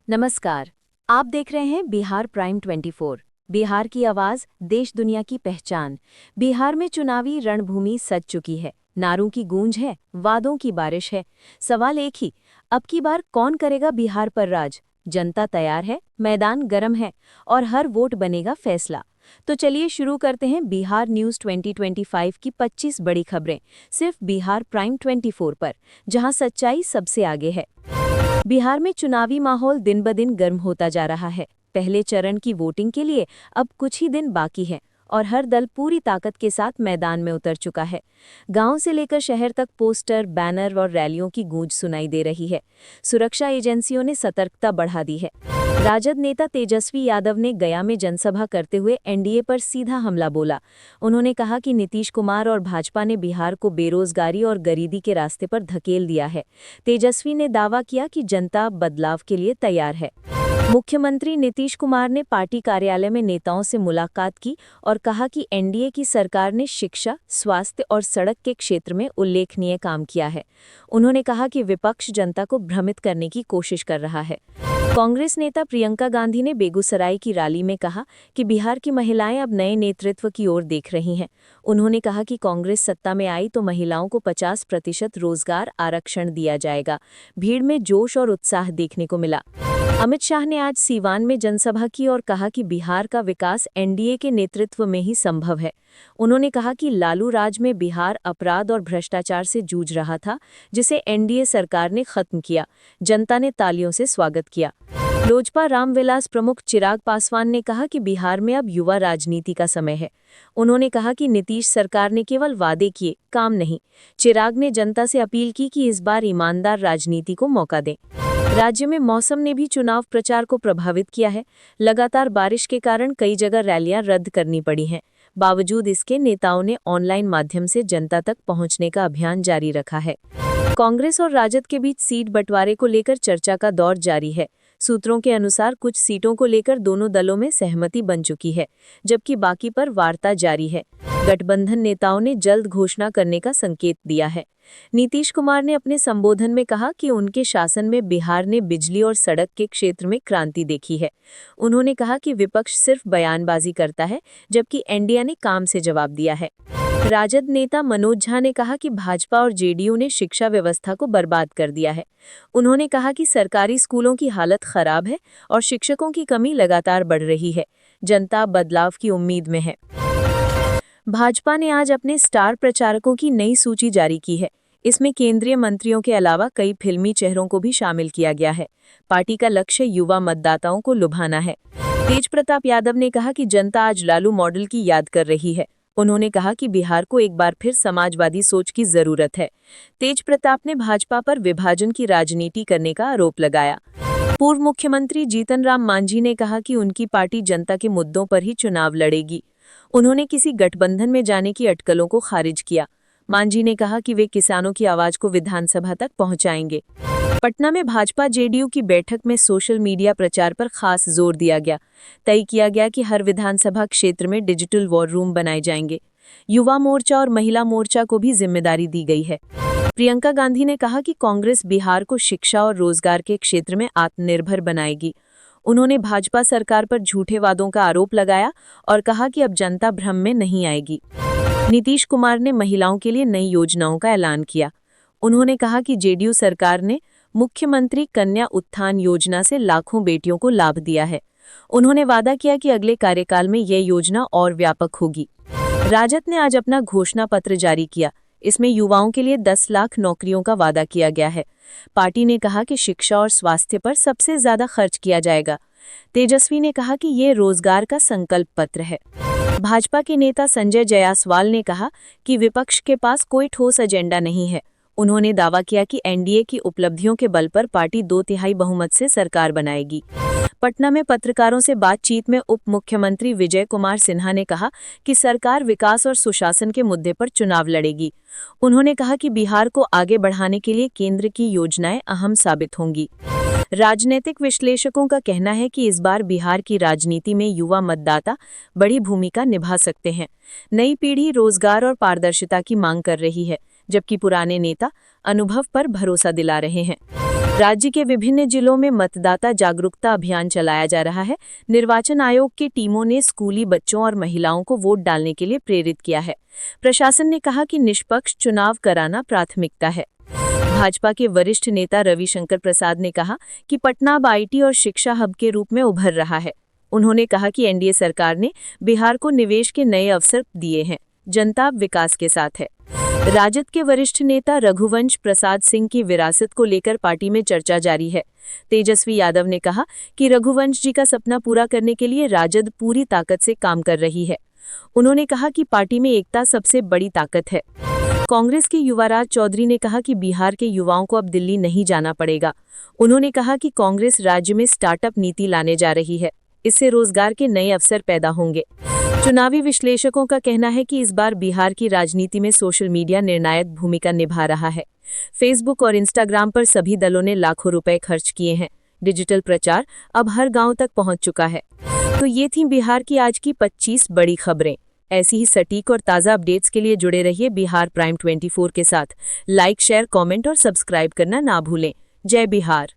नमस्कार। आप देख रहे हैं बिहार प्राइम 24। बिहार की आवाज, देश दुनिया की पहचान। बिहार में चुनावी रणभूमि सज चुकी है। नारों की गूंज है, वादों की बारिश है। सवाल एक ही, अब की बार कौन करेगा बिहार पर राज? जनता तैयार है, मैदान गर्म है और हर वोट बनेगा फैसला। तो चलिए शुरू करते हैं बिहार न्यूज 2025 की 25 बड़ी खबरें, सिर्फ बिहार प्राइम 24 पर, जहां सच्चाई सबसे आगे है। बिहार में चुनावी माहौल दिन ब दिन गर्म होता जा रहा है। पहले चरण की वोटिंग के लिए अब कुछ ही दिन बाकी हैं और हर दल पूरी ताकत के साथ मैदान में उतर चुका है। गांव से लेकर शहर तक पोस्टर, बैनर और रैलियों की गूंज सुनाई दे रही है। सुरक्षा एजेंसियों ने सतर्कता बढ़ा दी है। राजद नेता तेजस्वी यादव ने गया में जनसभा करते हुए एनडीए पर सीधा हमला बोला। उन्होंने कहा कि नीतीश कुमार और भाजपा ने बिहार को बेरोजगारी और गरीबी के रास्ते पर धकेल दिया है। तेजस्वी ने दावा किया कि जनता बदलाव के लिए तैयार है। मुख्यमंत्री नीतीश कुमार ने पार्टी कार्यालय में नेताओं से मुलाकात की और कहा कि एनडीए की सरकार ने शिक्षा, स्वास्थ्य और सड़क के क्षेत्र में उल्लेखनीय काम किया है। उन्होंने कहा कि विपक्ष जनता को भ्रमित करने की कोशिश कर रहा है। कांग्रेस नेता प्रियंका गांधी ने बेगूसराय की रैली में कहा कि बिहार की महिलाएं अब नए नेतृत्व की ओर देख रही हैं। उन्होंने कहा कि कांग्रेस सत्ता में आई तो महिलाओं को 50% रोजगार आरक्षण दिया जाएगा। भीड़ में जोश और उत्साह देखने को मिला। अमित शाह ने आज सीवान में जनसभा की और कहा कि बिहार का विकास एनडीए के नेतृत्व में ही संभव है। उन्होंने कहा कि लालू राज में बिहार अपराध और भ्रष्टाचार से जूझ रहा था, जिसे एनडीए सरकार ने खत्म किया। जनता ने तालियों से स्वागत किया। लोजपा रामविलास प्रमुख चिराग पासवान ने कहा कि बिहार में अब युवा राजनीति का समय है। उन्होंने कहा कि नीतीश सरकार ने केवल वादे किए, काम नहीं। चिराग ने जनता से अपील की कि इस बार ईमानदार राजनीति को मौका दें। राज्य में मौसम ने भी चुनाव प्रचार को प्रभावित किया है। लगातार बारिश के कारण कई जगह रैलियां रद्द करनी पड़ी हैं। बावजूद इसके नेताओं ने ऑनलाइन माध्यम से जनता तक पहुंचने का अभियान जारी रखा है। कांग्रेस और राजद के बीच सीट बंटवारे को लेकर चर्चा का दौर जारी है। सूत्रों के अनुसार कुछ सीटों को लेकर दोनों दलों में सहमति बन चुकी है, जबकि बाकी पर वार्ता जारी है। गठबंधन नेताओं ने जल्द घोषणा करने का संकेत दिया है। नीतीश कुमार ने अपने संबोधन में कहा कि उनके शासन में बिहार ने बिजली और सड़क के क्षेत्र में क्रांति देखी है। उन्होंने कहा कि विपक्ष सिर्फ बयानबाजी करता है, जबकि एनडीए ने काम से जवाब दिया है। राजद नेता मनोज झा ने कहा कि भाजपा और जेडीयू ने शिक्षा व्यवस्था को बर्बाद कर दिया है। उन्होंने कहा कि सरकारी स्कूलों की हालत खराब है और शिक्षकों की कमी लगातार बढ़ रही है। जनता बदलाव की उम्मीद में है। भाजपा ने आज अपने स्टार प्रचारकों की नई सूची जारी की है। इसमें केंद्रीय मंत्रियों के अलावा कई फिल्मी चेहरों को भी शामिल किया गया है। पार्टी का लक्ष्य युवा मतदाताओं को लुभाना है। तेज प्रताप यादव ने कहा कि जनता आज लालू मॉडल की याद कर रही है। उन्होंने कहा कि बिहार को एक बार फिर समाजवादी सोच की जरूरत है। तेज प्रताप ने भाजपा पर विभाजन की राजनीति करने का आरोप लगाया। पूर्व मुख्यमंत्री जीतन राम मांझी ने कहा कि उनकी पार्टी जनता के मुद्दों पर ही चुनाव लड़ेगी। उन्होंने किसी गठबंधन में जाने की अटकलों को खारिज किया। मांझी ने कहा कि वे किसानों की आवाज को विधानसभा तक पहुंचाएंगे। पटना में भाजपा जेडीयू की बैठक में सोशल मीडिया प्रचार पर खास जोर दिया गया। तय किया गया कि हर विधानसभा क्षेत्र में डिजिटल वॉर रूम बनाए जाएंगे। युवा मोर्चा और महिला मोर्चा को भी जिम्मेदारी दी गई है। प्रियंका गांधी ने कहा कि कांग्रेस बिहार को शिक्षा और रोजगार के क्षेत्र में आत्मनिर्भर बनाएगी। उन्होंने भाजपा सरकार पर झूठे वादों का आरोप लगाया और कहा कि अब जनता भ्रम में नहीं आएगी। नीतीश कुमार ने महिलाओं के लिए नई योजनाओं का ऐलान किया। उन्होंने कहा कि जेडीयू सरकार ने मुख्यमंत्री कन्या उत्थान योजना से लाखों बेटियों को लाभ दिया है। उन्होंने वादा किया कि अगले कार्यकाल में यह योजना और व्यापक होगी। राजद ने आज अपना घोषणा पत्र जारी किया। इसमें युवाओं के लिए 10 लाख नौकरियों का वादा किया गया है। पार्टी ने कहा कि शिक्षा और स्वास्थ्य पर सबसे ज्यादा खर्च किया जाएगा। तेजस्वी ने कहा कि ये रोजगार का संकल्प पत्र है। भाजपा के नेता संजय जायसवाल ने कहा कि विपक्ष के पास कोई ठोस एजेंडा नहीं है। उन्होंने दावा किया कि एनडीए की उपलब्धियों के बल पर पार्टी 2/3 बहुमत से सरकार बनाएगी। पटना में पत्रकारों से बातचीत में उप मुख्यमंत्री विजय कुमार सिन्हा ने कहा कि सरकार विकास और सुशासन के मुद्दे पर चुनाव लड़ेगी। उन्होंने कहा कि बिहार को आगे बढ़ाने के लिए केंद्र की योजनाएं अहम साबित होंगी। राजनीतिक विश्लेषकों का कहना है कि इस बार बिहार की राजनीति में युवा मतदाता बड़ी भूमिका निभा सकते हैं। नई पीढ़ी रोजगार और पारदर्शिता की मांग कर रही है, जबकि पुराने नेता अनुभव पर भरोसा दिला रहे हैं। राज्य के विभिन्न जिलों में मतदाता जागरूकता अभियान चलाया जा रहा है। निर्वाचन आयोग की टीमों ने स्कूली बच्चों और महिलाओं को वोट डालने के लिए प्रेरित किया है। प्रशासन ने कहा कि निष्पक्ष चुनाव कराना प्राथमिकता है। भाजपा के वरिष्ठ नेता रविशंकर प्रसाद ने कहा कि पटना अब आईटी और शिक्षा हब के रूप में उभर रहा है। उन्होंने कहा कि एनडीए सरकार ने बिहार को निवेश के नए अवसर दिए हैं। जनता अब विकास के साथ है। राजद के वरिष्ठ नेता रघुवंश प्रसाद सिंह की विरासत को लेकर पार्टी में चर्चा जारी है। तेजस्वी यादव ने कहा कि रघुवंश जी का सपना पूरा करने के लिए राजद पूरी ताकत से काम कर रही है। उन्होंने कहा कि पार्टी में एकता सबसे बड़ी ताकत है। कांग्रेस के युवराज चौधरी ने कहा कि बिहार के युवाओं को अब दिल्ली नहीं जाना पड़ेगा। उन्होंने कहा कि कांग्रेस राज्य में स्टार्टअप नीति लाने जा रही है। इससे रोजगार के नए अवसर पैदा होंगे। चुनावी विश्लेषकों का कहना है कि इस बार बिहार की राजनीति में सोशल मीडिया निर्णायक भूमिका निभा रहा है। फेसबुक और इंस्टाग्राम पर सभी दलों ने लाखों रुपए खर्च किए हैं। डिजिटल प्रचार अब हर गांव तक पहुंच चुका है। तो ये थी बिहार की आज की 25 बड़ी खबरें। ऐसी ही सटीक और ताज़ा अपडेट्स के लिए जुड़े रहिए बिहार प्राइम 24 के साथ। लाइक, शेयर, कमेंट और सब्सक्राइब करना ना भूलें। जय बिहार।